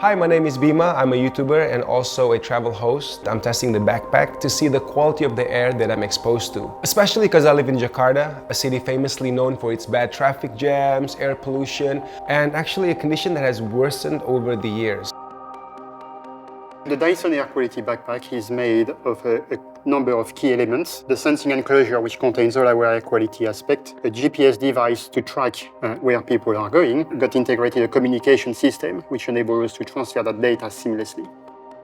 Hi, my name is Bima. I'm a YouTuber and also a travel host. I'm testing the backpack to see the quality of the air that I'm exposed to. Especially because I live in Jakarta, a city famously known for its bad traffic jams, air pollution, and actually a condition that has worsened over the years. The Dyson air quality backpack is made of a number of key elements. The sensing enclosure, which contains all our air quality aspect, a GPS device to track where people are going, got integrated a communication system, which enables us to transfer that data seamlessly.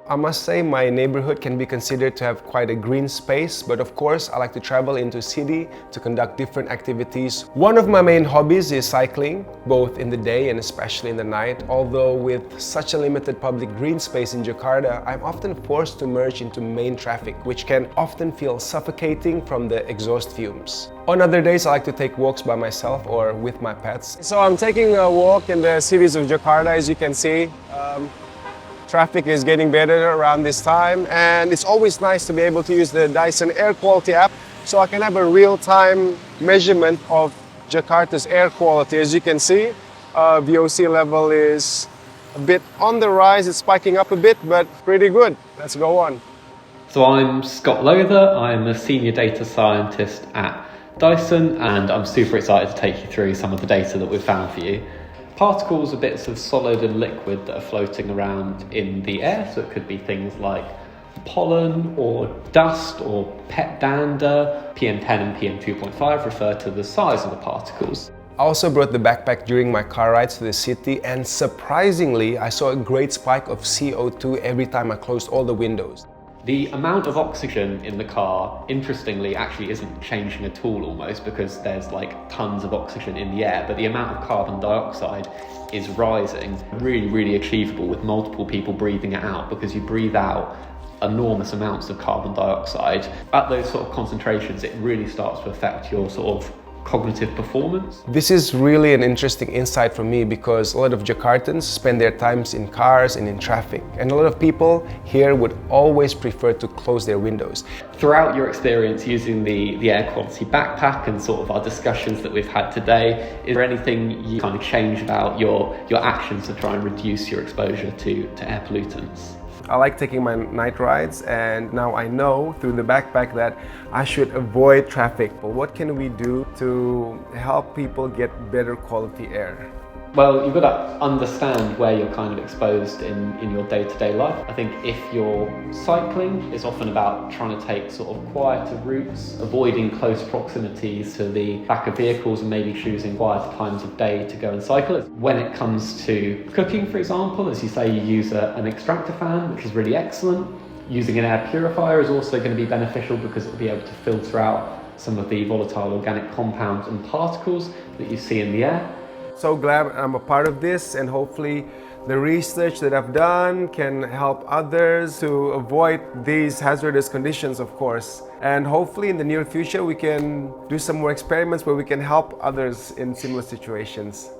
I must say my neighborhood can be considered to have quite a green space, but of course I like to travel into a city to conduct different activities. One of my main hobbies is cycling, both in the day and especially in the night. Although with such a limited public green space in Jakarta, I'm often forced to merge into main traffic, which can often feel suffocating from the exhaust fumes. On other days, I like to take walks by myself or with my pets. So I'm taking a walk in the cities of Jakarta, as you can see. Traffic is getting better around this time, and it's always nice to be able to use the Dyson air quality app so I can have a real-time measurement of Jakarta's air quality. As you can see, VOC level is a bit on the rise. It's spiking up a bit, but pretty good. Let's go on. So I'm Scott Lowther. I'm a senior data scientist at Dyson, and I'm super excited to take you through some of the data that we've found for you. Particles are bits of solid and liquid that are floating around in the air, so it could be things like pollen or dust or pet dander. PM10 and PM2.5 refer to the size of the particles. I also brought the backpack during my car rides to the city, and surprisingly, I saw a great spike of CO2 every time I closed all the windows. The amount of oxygen in the car, interestingly, actually isn't changing at all almost, because there's like tons of oxygen in the air, but the amount of carbon dioxide is rising. Really, really achievable with multiple people breathing it out, because you breathe out enormous amounts of carbon dioxide. At those sort of concentrations, it really starts to affect your sort of cognitive performance. This is really an interesting insight for me because a lot of Jakartans spend their times in cars and in traffic, and a lot of people here would always prefer to close their windows. Throughout your experience using the air quality backpack and sort of our discussions that we've had today, is there anything you kind of change about your actions to try and reduce your exposure to air pollutants? I like taking my night rides, and now I know through the backpack that I should avoid traffic. But what can we do to help people get better quality air? Well, you've got to understand where you're kind of exposed in your day-to-day life. I think if you're cycling, it's often about trying to take sort of quieter routes, avoiding close proximities to the back of vehicles, and maybe choosing quieter times of day to go and cycle. When it comes to cooking, for example, as you say, you use an extractor fan, which is really excellent. Using an air purifier is also going to be beneficial because it will be able to filter out some of the volatile organic compounds and particles that you see in the air. So glad I'm a part of this, and hopefully the research that I've done can help others to avoid these hazardous conditions, of course. And hopefully in the near future we can do some more experiments where we can help others in similar situations.